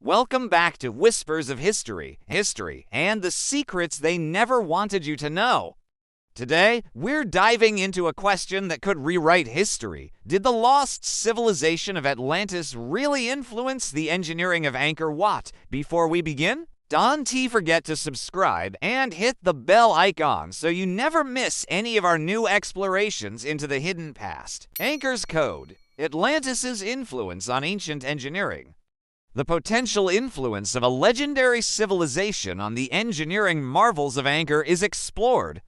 Welcome back to Whispers of History, and the secrets they never wanted you to know. Today, we're diving into a question that could rewrite history. Did the lost civilization of Atlantis really influence the engineering of Angkor Wat? Before we begin, don't forget to subscribe and hit the bell icon so you never miss any of our new explorations into the hidden past. Angkor's Code: Atlantis' influence on ancient engineering. The potential influence of a legendary civilization on the engineering marvels of Angkor is explored.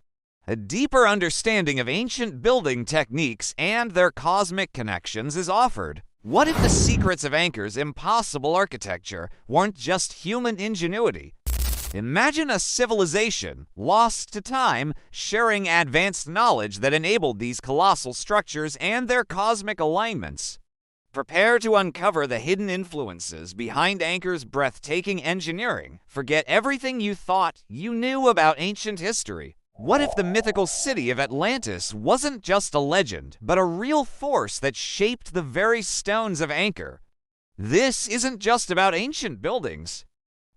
A deeper understanding of ancient building techniques and their cosmic connections is offered. What if the secrets of Angkor's impossible architecture weren't just human ingenuity? Imagine a civilization, lost to time, sharing advanced knowledge that enabled these colossal structures and their cosmic alignments. Prepare to uncover the hidden influences behind Angkor's breathtaking engineering. Forget everything you thought you knew about ancient history. What if the mythical city of Atlantis wasn't just a legend, but a real force that shaped the very stones of Angkor? This isn't just about ancient buildings.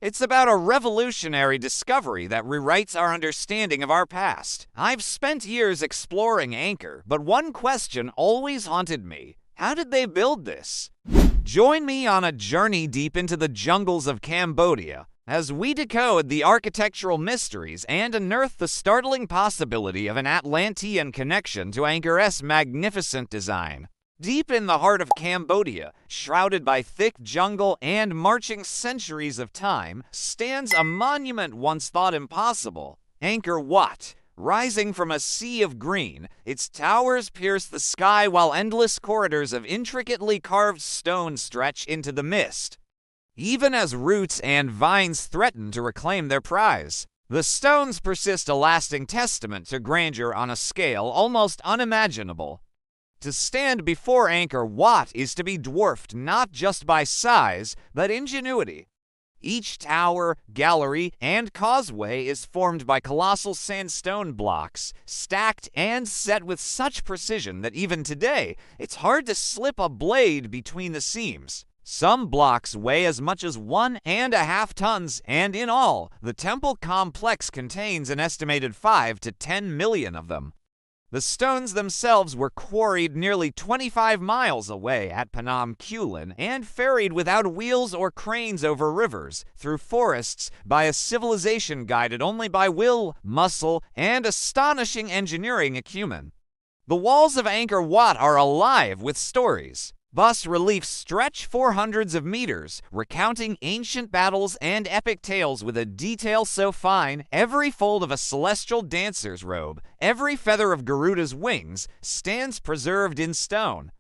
It's about a revolutionary discovery that rewrites our understanding of our past. I've spent years exploring Angkor, but one question always haunted me. How did they build this? Join me on a journey deep into the jungles of Cambodia as we decode the architectural mysteries and unearth the startling possibility of an Atlantean connection to Angkor's magnificent design. Deep in the heart of Cambodia, shrouded by thick jungle and marching centuries of time, stands a monument once thought impossible: Angkor Wat. Rising from a sea of green, its towers pierce the sky while endless corridors of intricately carved stone stretch into the mist. Even as roots and vines threaten to reclaim their prize, the stones persist, a lasting testament to grandeur on a scale almost unimaginable. To stand before Angkor Wat is to be dwarfed not just by size, but ingenuity. Each tower, gallery, and causeway is formed by colossal sandstone blocks, stacked and set with such precision that even today, it's hard to slip a blade between the seams. Some blocks weigh as much as 1.5 tons, and in all, the temple complex contains an estimated 5 to 10 million of them. The stones themselves were quarried nearly 25 miles away at Phnom Kulen and ferried without wheels or cranes over rivers, through forests, by a civilization guided only by will, muscle, and astonishing engineering acumen. The walls of Angkor Wat are alive with stories. Bas-reliefs stretch for hundreds of meters, recounting ancient battles and epic tales with a detail so fine every fold of a celestial dancer's robe, every feather of Garuda's wings, stands preserved in stone.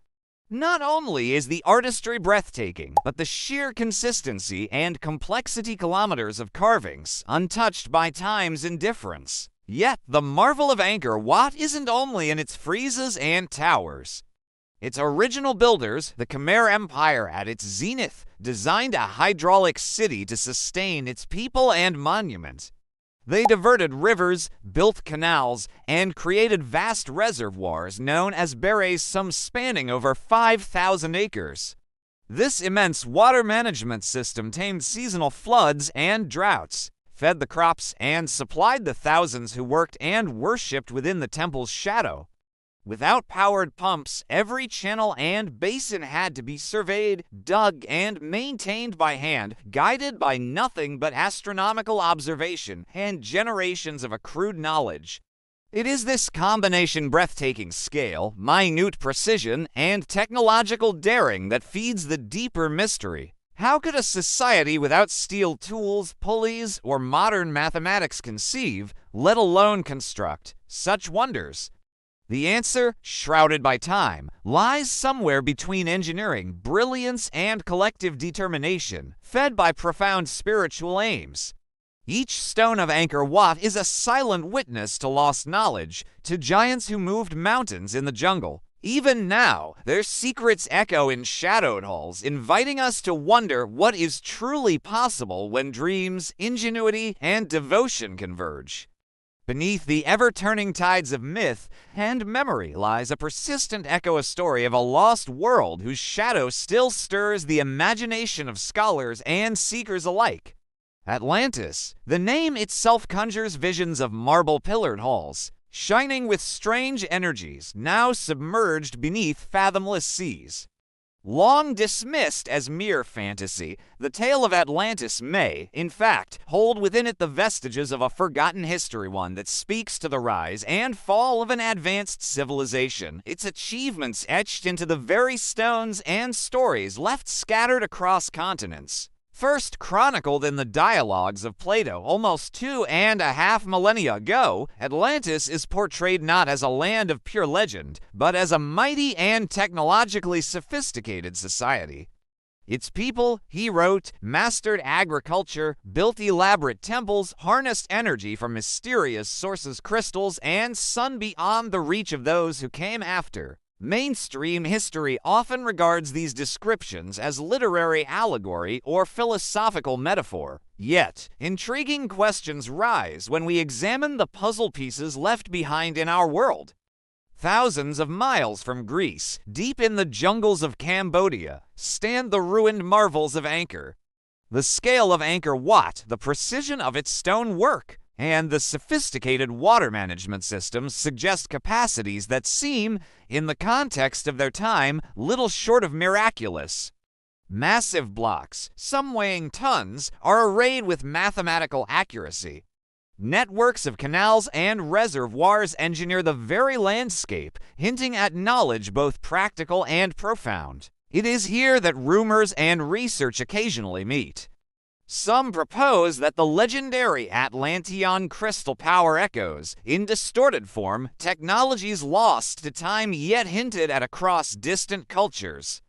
Not only is the artistry breathtaking, but the sheer consistency and complexity kilometers of carvings, untouched by time's indifference. Yet, the marvel of Angkor Wat isn't only in its friezes and towers. Its original builders, the Khmer Empire at its zenith, designed a hydraulic city to sustain its people and monuments. They diverted rivers, built canals, and created vast reservoirs known as beres, some spanning over 5,000 acres. This immense water management system tamed seasonal floods and droughts, fed the crops, and supplied the thousands who worked and worshipped within the temple's shadow. Without powered pumps, every channel and basin had to be surveyed, dug, and maintained by hand, guided by nothing but astronomical observation and generations of accrued knowledge. It is this combination: breathtaking scale, minute precision, and technological daring that feeds the deeper mystery. How could a society without steel tools, pulleys, or modern mathematics conceive, let alone construct, such wonders? The answer, shrouded by time, lies somewhere between engineering, brilliance, and collective determination, fed by profound spiritual aims. Each stone of Angkor Wat is a silent witness to lost knowledge, to giants who moved mountains in the jungle. Even now, their secrets echo in shadowed halls, inviting us to wonder what is truly possible when dreams, ingenuity, and devotion converge. Beneath the ever-turning tides of myth and memory lies a persistent echo, a story of a lost world whose shadow still stirs the imagination of scholars and seekers alike. Atlantis. The name itself conjures visions of marble-pillared halls, shining with strange energies, now submerged beneath fathomless seas. Long dismissed as mere fantasy, the tale of Atlantis may, in fact, hold within it the vestiges of a forgotten history, one that speaks to the rise and fall of an advanced civilization, its achievements etched into the very stones and stories left scattered across continents. First chronicled in the dialogues of Plato almost 2.5 millennia ago, Atlantis is portrayed not as a land of pure legend, but as a mighty and technologically sophisticated society. Its people, he wrote, mastered agriculture, built elaborate temples, harnessed energy from mysterious sources, crystals, and sun beyond the reach of those who came after. Mainstream history often regards these descriptions as literary allegory or philosophical metaphor. Yet, intriguing questions rise when we examine the puzzle pieces left behind in our world. Thousands of miles from Greece, deep in the jungles of Cambodia, stand the ruined marvels of Angkor. The scale of Angkor Wat, the precision of its stone work, and the sophisticated water management systems suggest capacities that seem, in the context of their time, little short of miraculous. Massive blocks, some weighing tons, are arrayed with mathematical accuracy. Networks of canals and reservoirs engineer the very landscape, hinting at knowledge both practical and profound. It is here that rumors and research occasionally meet. Some propose that the legendary Atlantean crystal power echoes, in distorted form, technologies lost to time yet hinted at across distant cultures.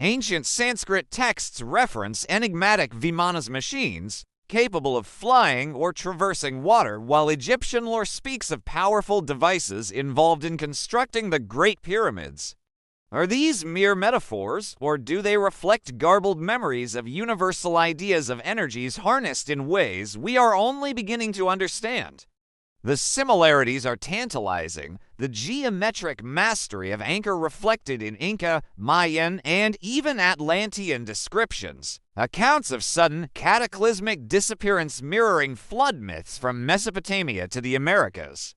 Ancient Sanskrit texts reference enigmatic Vimanas machines, capable of flying or traversing water, while Egyptian lore speaks of powerful devices involved in constructing the Great Pyramids. Are these mere metaphors, or do they reflect garbled memories of universal ideas of energies harnessed in ways we are only beginning to understand? The similarities are tantalizing, the geometric mastery of Angkor reflected in Inca, Mayan, and even Atlantean descriptions. Accounts of sudden, cataclysmic disappearance mirroring flood myths from Mesopotamia to the Americas.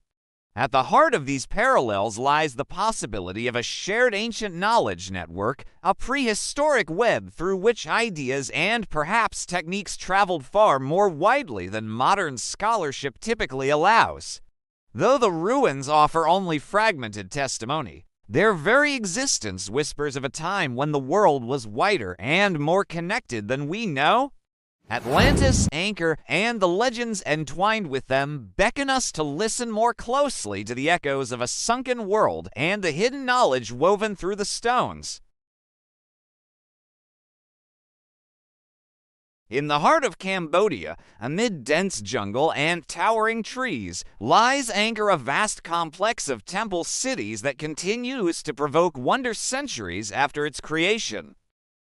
At the heart of these parallels lies the possibility of a shared ancient knowledge network, a prehistoric web through which ideas and perhaps techniques traveled far more widely than modern scholarship typically allows. Though the ruins offer only fragmented testimony, their very existence whispers of a time when the world was wider and more connected than we know. Atlantis, Angkor, and the legends entwined with them beckon us to listen more closely to the echoes of a sunken world and the hidden knowledge woven through the stones. In the heart of Cambodia, amid dense jungle and towering trees, lies Angkor, a vast complex of temple cities that continues to provoke wonder centuries after its creation.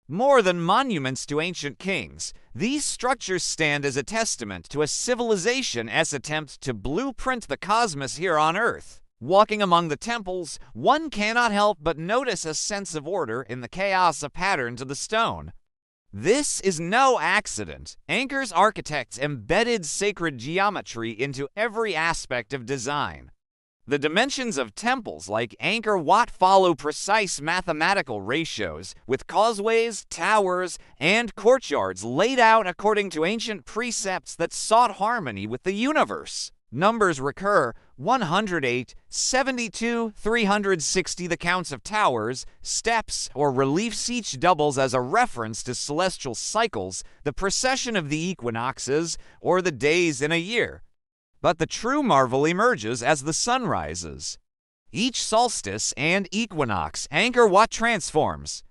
More than monuments to ancient kings, these structures stand as a testament to a civilization's attempt to blueprint the cosmos here on Earth. Walking among the temples, one cannot help but notice a sense of order in the chaos of patterns of the stone. This is no accident. Angkor's architects embedded sacred geometry into every aspect of design. The dimensions of temples like Angkor Wat follow precise mathematical ratios, with causeways, towers, and courtyards laid out according to ancient precepts that sought harmony with the universe. Numbers recur: 108, 72, 360. The counts of towers, steps, or reliefs each doubles as a reference to celestial cycles, the precession of the equinoxes, or the days in a year. But the true marvel emerges as the sun rises. Each solstice and equinox, Angkor Wat transforms.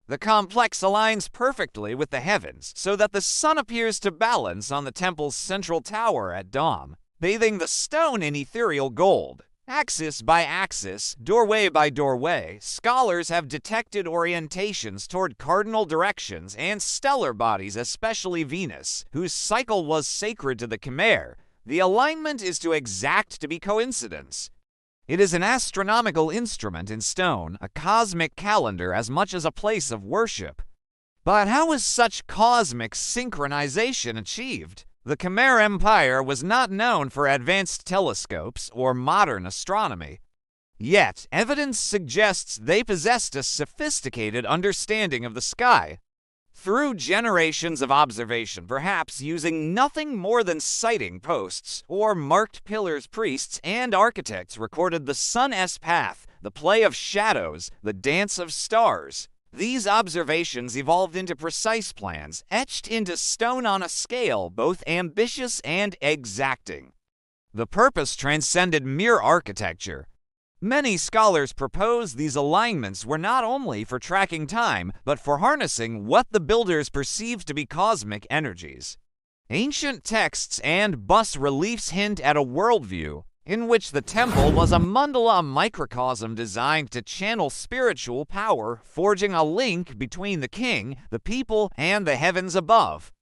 The complex aligns perfectly with the heavens so that the sun appears to balance on the temple's central tower at dawn, bathing the stone in ethereal gold. Axis by axis, doorway by doorway, scholars have detected orientations toward cardinal directions and stellar bodies, especially Venus, whose cycle was sacred to the Khmer, The alignment is too exact to be coincidence. It is an astronomical instrument in stone, a cosmic calendar as much as a place of worship. But how is such cosmic synchronization achieved? The Khmer Empire was not known for advanced telescopes or modern astronomy. Yet, evidence suggests they possessed a sophisticated understanding of the sky. Through generations of observation, perhaps using nothing more than sighting posts or marked pillars, priests and architects recorded the sun's path, the play of shadows, the dance of stars. These observations evolved into precise plans, etched into stone on a scale both ambitious and exacting. The purpose transcended mere architecture. Many scholars propose these alignments were not only for tracking time, but for harnessing what the builders perceived to be cosmic energies. Ancient texts and bas-reliefs hint at a worldview in which the temple was a mandala microcosm designed to channel spiritual power, forging a link between the king, the people, and the heavens above.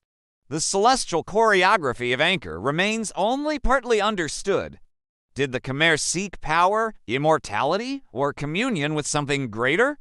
The celestial choreography of Angkor remains only partly understood. Did the Khmer seek power, immortality, or communion with something greater?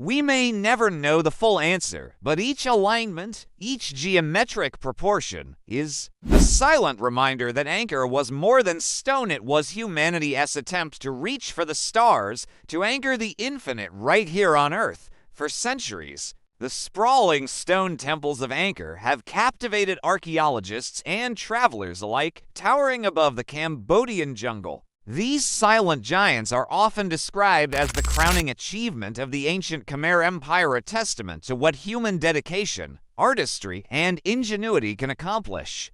We may never know the full answer, but each alignment, each geometric proportion, is a silent reminder that Angkor was more than stone. It was humanity's attempt to reach for the stars, to anchor the infinite right here on Earth. For centuries, the sprawling stone temples of Angkor have captivated archaeologists and travelers alike, towering above the Cambodian jungle. These silent giants are often described as the crowning achievement of the ancient Khmer Empire, a testament to what human dedication, artistry, and ingenuity can accomplish.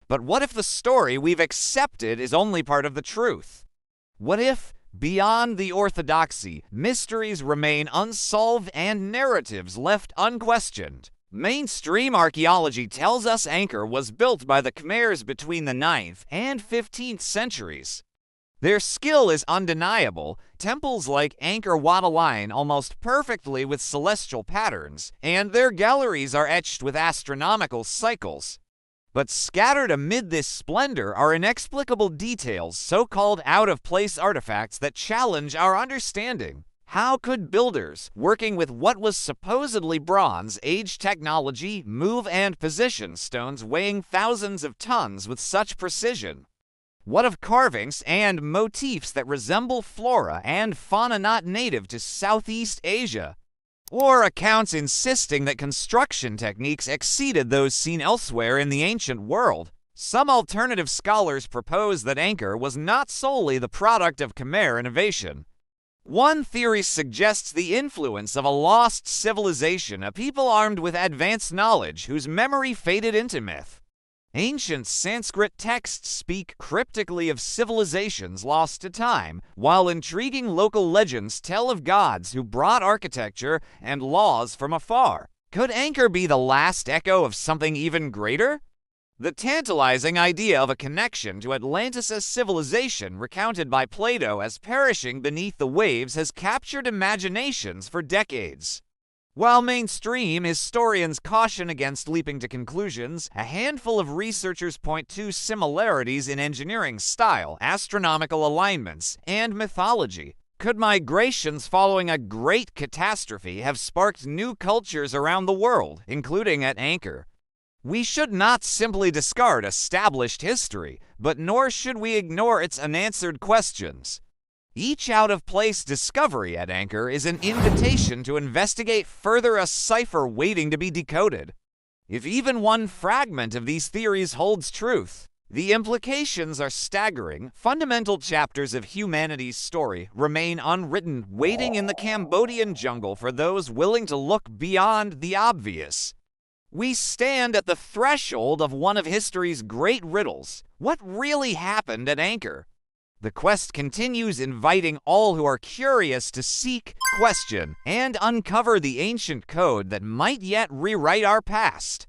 But what if the story we've accepted is only part of the truth? What if, beyond the orthodoxy, mysteries remain unsolved and narratives left unquestioned? Mainstream archaeology tells us Angkor was built by the Khmers between the 9th and 15th centuries. Their skill is undeniable. Temples like Angkor Wat align almost perfectly with celestial patterns, and their galleries are etched with astronomical cycles. But scattered amid this splendor are inexplicable details, so-called out-of-place artifacts that challenge our understanding. How could builders, working with what was supposedly Bronze Age technology, move and position stones weighing thousands of tons with such precision? What of carvings and motifs that resemble flora and fauna not native to Southeast Asia? Or accounts insisting that construction techniques exceeded those seen elsewhere in the ancient world? Some alternative scholars propose that Angkor was not solely the product of Khmer innovation. One theory suggests the influence of a lost civilization, a people armed with advanced knowledge whose memory faded into myth. Ancient Sanskrit texts speak cryptically of civilizations lost to time, while intriguing local legends tell of gods who brought architecture and laws from afar. Could Angkor be the last echo of something even greater? The tantalizing idea of a connection to Atlantis' civilization, recounted by Plato as perishing beneath the waves, has captured imaginations for decades. While mainstream historians caution against leaping to conclusions, a handful of researchers point to similarities in engineering style, astronomical alignments, and mythology. Could migrations following a great catastrophe have sparked new cultures around the world, including at Angkor? We should not simply discard established history, but nor should we ignore its unanswered questions. Each out-of-place discovery at Angkor is an invitation to investigate further, a cipher waiting to be decoded. If even one fragment of these theories holds truth, the implications are staggering. Fundamental chapters of humanity's story remain unwritten, waiting in the Cambodian jungle for those willing to look beyond the obvious. We stand at the threshold of one of history's great riddles. What really happened at Angkor? The quest continues, inviting all who are curious to seek, question, and uncover the ancient code that might yet rewrite our past.